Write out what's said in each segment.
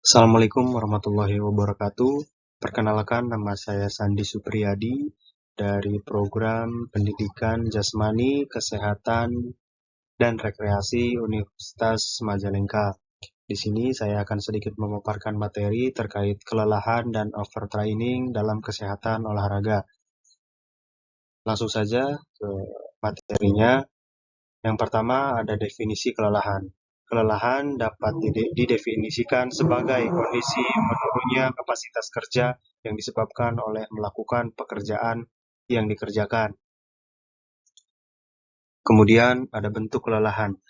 Assalamualaikum warahmatullahi wabarakatuh. Perkenalkan, nama saya Sandi Supriyadi dari program Pendidikan Jasmani, Kesehatan, dan Rekreasi Universitas Majalengka. Di sini saya akan sedikit memaparkan materi terkait kelelahan dan overtraining dalam kesehatan olahraga. Langsung saja ke materinya. Yang pertama ada definisi kelelahan. Kelelahan dapat didefinisikan sebagai kondisi menurunnya kapasitas kerja yang disebabkan oleh melakukan pekerjaan yang dikerjakan. Kemudian ada bentuk kelelahan.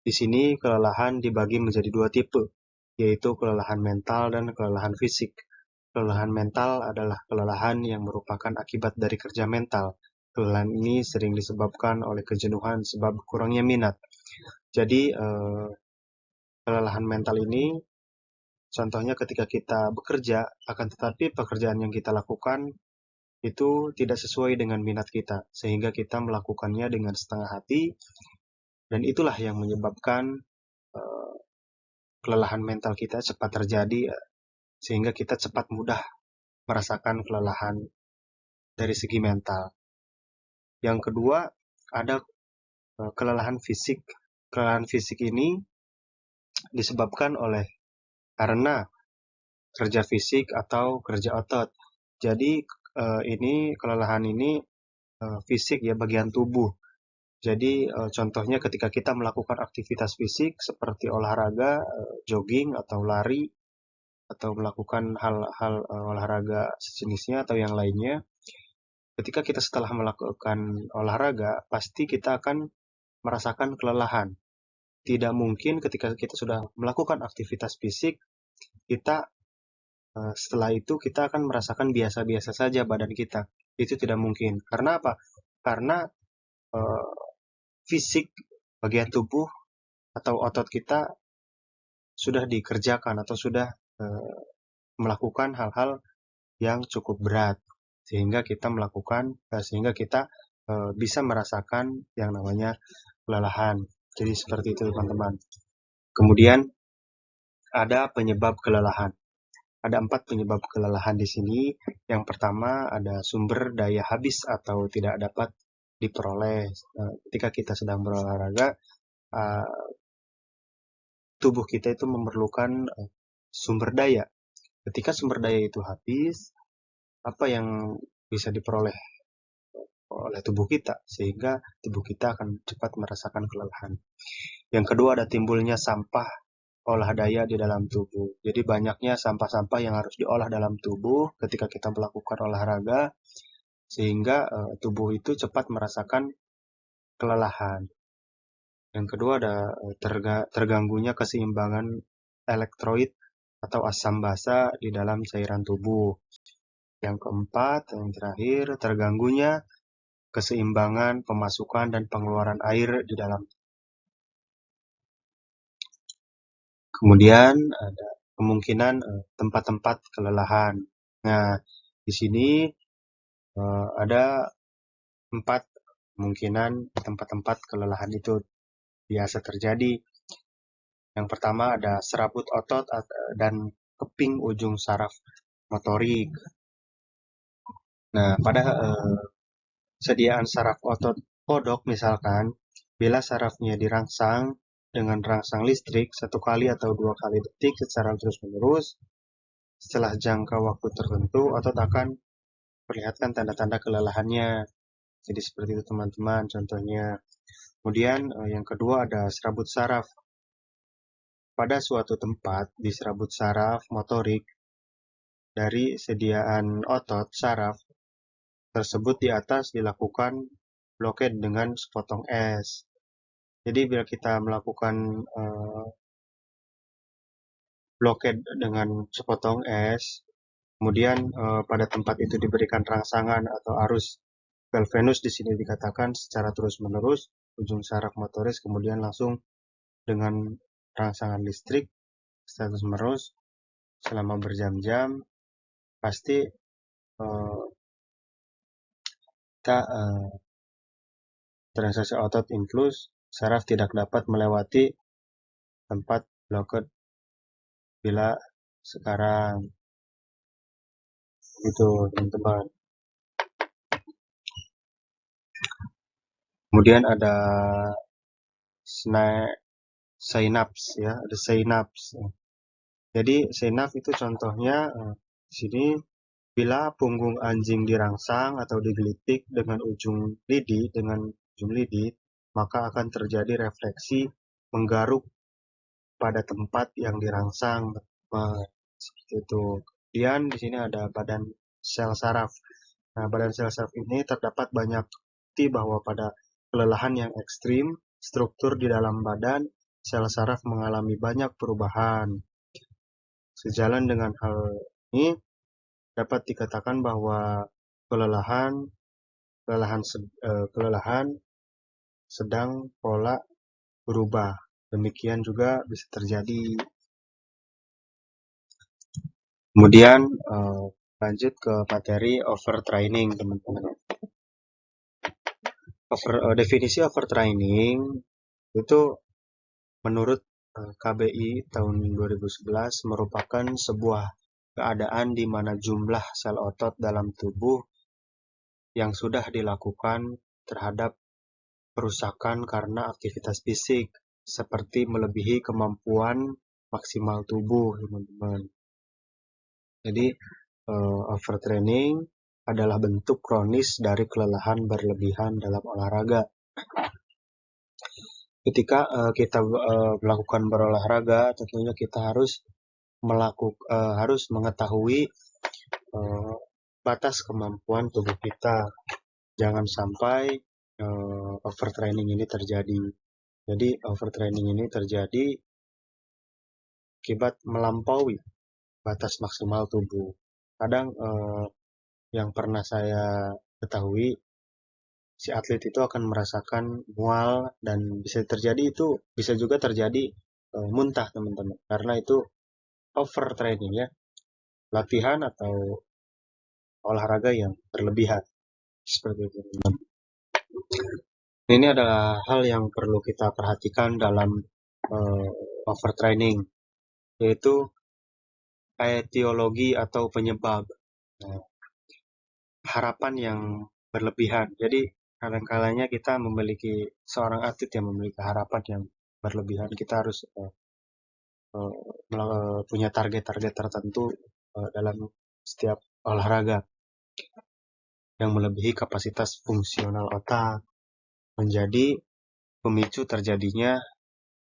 Di sini kelelahan dibagi menjadi dua tipe, yaitu kelelahan mental dan kelelahan fisik. Kelelahan mental adalah kelelahan yang merupakan akibat dari kerja mental. Kelelahan ini sering disebabkan oleh kejenuhan sebab kurangnya minat. Jadi, kelelahan mental ini contohnya ketika kita bekerja, akan tetapi pekerjaan yang kita lakukan itu tidak sesuai dengan minat kita, sehingga kita melakukannya dengan setengah hati, dan itulah yang menyebabkan kelelahan mental kita cepat terjadi, sehingga kita cepat mudah merasakan kelelahan dari segi mental. Yang kedua, ada kelelahan fisik. Kelelahan fisik ini disebabkan oleh karena kerja fisik atau kerja otot. Jadi kelelahan ini fisik ya, bagian tubuh. Jadi contohnya ketika kita melakukan aktivitas fisik seperti olahraga, jogging atau lari, atau melakukan hal-hal olahraga sejenisnya atau yang lainnya. Ketika kita setelah melakukan olahraga, pasti kita akan merasakan kelelahan. Tidak mungkin ketika kita sudah melakukan aktivitas fisik, kita setelah itu kita akan merasakan biasa-biasa saja badan kita. Itu tidak mungkin. Karena apa? Karena fisik bagian tubuh atau otot kita sudah dikerjakan atau sudah melakukan hal-hal yang cukup berat sehingga kita bisa merasakan yang namanya kelelahan. Jadi seperti itu teman-teman. Kemudian ada penyebab kelelahan. Ada 4 penyebab kelelahan di sini. Yang pertama ada sumber daya habis atau tidak dapat diperoleh. Ketika kita sedang berolahraga, tubuh kita itu memerlukan sumber daya. Ketika sumber daya itu habis, apa yang bisa diperoleh oleh tubuh kita, sehingga tubuh kita akan cepat merasakan kelelahan. Yang kedua ada timbulnya sampah olah daya di dalam tubuh. Jadi banyaknya sampah-sampah yang harus diolah dalam tubuh ketika kita melakukan olahraga, sehingga tubuh itu cepat merasakan kelelahan. Yang kedua ada terganggunya keseimbangan elektrolit atau asam basa di dalam cairan tubuh. Yang keempat, yang terakhir, terganggunya keseimbangan pemasukan dan pengeluaran air di dalam. Kemudian ada kemungkinan tempat-tempat kelelahan. Nah, di sini ada 4 kemungkinan tempat-tempat kelelahan itu biasa terjadi. Yang pertama ada serabut otot dan keping ujung saraf motorik. Nah, pada sediaan saraf otot kodok misalkan, bila sarafnya dirangsang dengan rangsang listrik 1 kali atau 2 kali detik secara terus-menerus, setelah jangka waktu tertentu, otot akan perlihatkan tanda-tanda kelelahannya. Jadi seperti itu teman-teman contohnya. Kemudian yang kedua ada serabut saraf. Pada suatu tempat di serabut saraf motorik dari sediaan otot saraf tersebut di atas dilakukan blokade dengan sepotong es. Jadi bila kita melakukan blokade dengan sepotong es, kemudian pada tempat itu diberikan rangsangan atau arus galvanus di sini dikatakan secara terus-menerus ujung saraf motoris, kemudian langsung dengan rangsangan listrik secara terus-menerus selama berjam-jam, pasti kita transaksi otot influx, saraf tidak dapat melewati tempat blokade bila sekarang. Itu teman-teman. Kemudian ada synapse ya, ada synapse. Jadi synapse itu contohnya di sini bila punggung anjing dirangsang atau digelitik dengan ujung lidi, maka akan terjadi refleksi menggaruk pada tempat yang dirangsang. Seperti itu. Kemudian di sini ada badan sel saraf. Nah, badan sel saraf ini terdapat banyak bukti bahwa pada kelelahan yang ekstrim, struktur di dalam badan sel saraf mengalami banyak perubahan. Sejalan dengan hal ini, dapat dikatakan bahwa kelelahan sedang pola berubah. Demikian juga bisa terjadi. Kemudian lanjut ke materi overtraining, teman-teman. Definisi overtraining itu menurut KBI tahun 2011 merupakan sebuah keadaan di mana jumlah sel otot dalam tubuh yang sudah dilakukan terhadap perusakan karena aktivitas fisik seperti melebihi kemampuan maksimal tubuh, teman-teman. Jadi overtraining adalah bentuk kronis dari kelelahan berlebihan dalam olahraga. Ketika kita melakukan berolahraga, tentunya kita harus mengetahui batas kemampuan tubuh kita. Jangan sampai overtraining ini terjadi. Jadi overtraining ini terjadi akibat melampaui batas maksimal tubuh. Kadang yang pernah saya ketahui, si atlet itu akan merasakan mual dan bisa juga terjadi muntah, teman-teman, karena itu overtraining ya, latihan atau olahraga yang berlebihan seperti itu. Ini adalah hal yang perlu kita perhatikan dalam overtraining, yaitu etiologi atau penyebab. Nah, harapan yang berlebihan. Jadi kadang-kalanya kita seorang atlet yang memiliki harapan yang berlebihan. Kita harus punya target-target tertentu dalam setiap olahraga yang melebihi kapasitas fungsional otak, menjadi pemicu terjadinya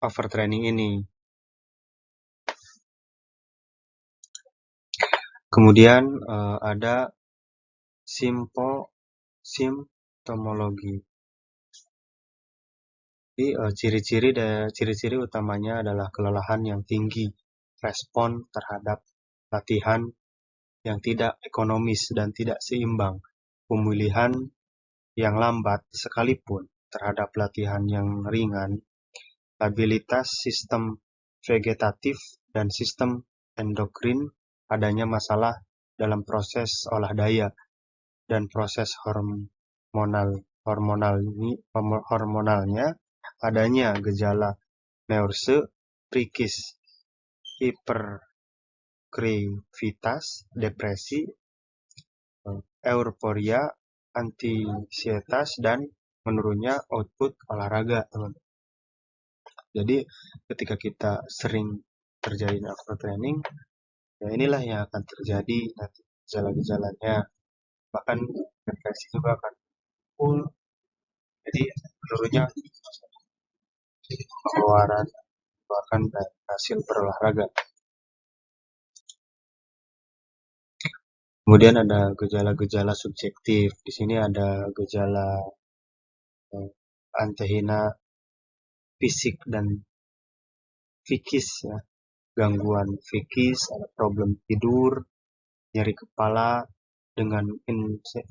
overtraining ini. Kemudian ada simptomologi. Jadi ciri-ciri utamanya adalah kelelahan yang tinggi, respon terhadap latihan yang tidak ekonomis dan tidak seimbang, pemulihan yang lambat sekalipun terhadap latihan yang ringan, stabilitas sistem vegetatif dan sistem endokrin, adanya masalah dalam proses olah daya dan proses hormonalnya, adanya gejala neurse, psikis, hiperkreativitas, depresi, euforia, anksietas, dan menurunnya output olahraga, teman-teman. Jadi ketika kita sering terjadi overtraining, ya inilah yang akan terjadi nanti gejala-gejalanya, bahkan depresi juga akan full. Jadi menurunnya pengeluaran bahkan hasil berolahraga. Kemudian ada gejala-gejala subjektif. Di sini ada gejala antehina fisik dan psikis ya. Gangguan psikis, ada problem tidur, nyeri kepala dengan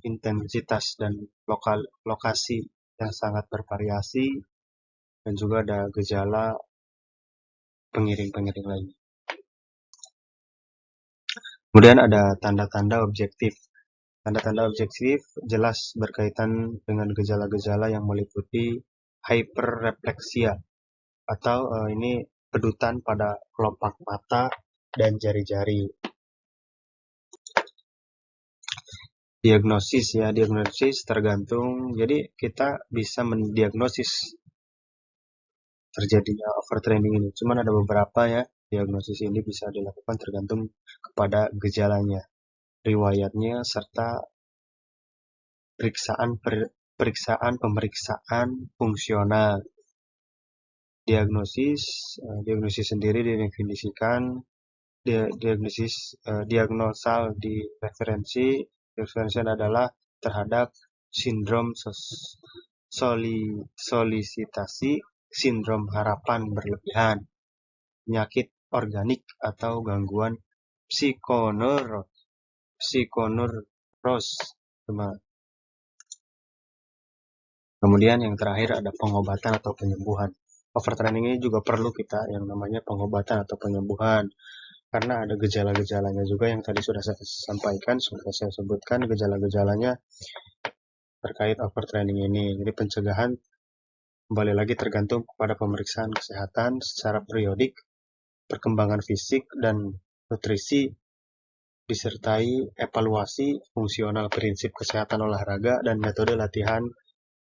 intensitas dan lokasi yang sangat bervariasi, dan juga ada gejala pengiring-pengiring lain. Kemudian ada tanda-tanda objektif. Tanda-tanda objektif jelas berkaitan dengan gejala-gejala yang meliputi hyperrefleksia atau ini kedutan pada kelopak mata dan jari-jari. Diagnosis ya, diagnosis tergantung. Jadi kita bisa mendiagnosis terjadinya overtraining ini. Cuman ada beberapa ya, diagnosis ini bisa dilakukan tergantung kepada gejalanya, riwayatnya, serta pemeriksaan fungsional. Diagnosis sendiri didefinisikan diagnosal di referensi adalah terhadap sindrom solisitasi, sindrom harapan berlebihan, penyakit organik atau gangguan psikoneuros. Kemudian yang terakhir ada pengobatan atau penyembuhan. Overtraining ini juga perlu kita yang namanya pengobatan atau penyembuhan, karena ada gejala-gejalanya juga yang tadi sudah saya sampaikan, sudah saya sebutkan gejala-gejalanya terkait overtraining ini. Jadi pencegahan kembali lagi tergantung pada pemeriksaan kesehatan secara periodik, perkembangan fisik dan nutrisi, disertai evaluasi fungsional prinsip kesehatan olahraga dan metode latihan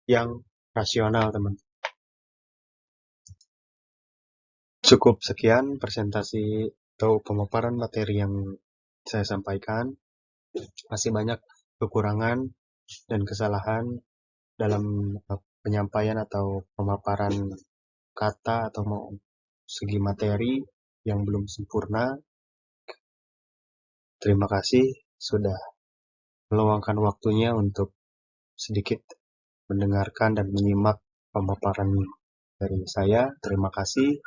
yang rasional, teman. Cukup sekian presentasi atau pemaparan materi yang saya sampaikan. Masih banyak kekurangan dan kesalahan dalam penyampaian atau pemaparan kata atau segi materi yang belum sempurna. Terima kasih sudah meluangkan waktunya untuk sedikit mendengarkan dan menyimak pemaparan dari saya. Terima kasih.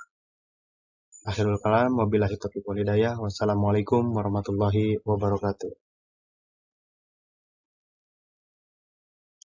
Akhirul kalam, wabillahi taufiq wal hidayah. Wassalamualaikum warahmatullahi wabarakatuh.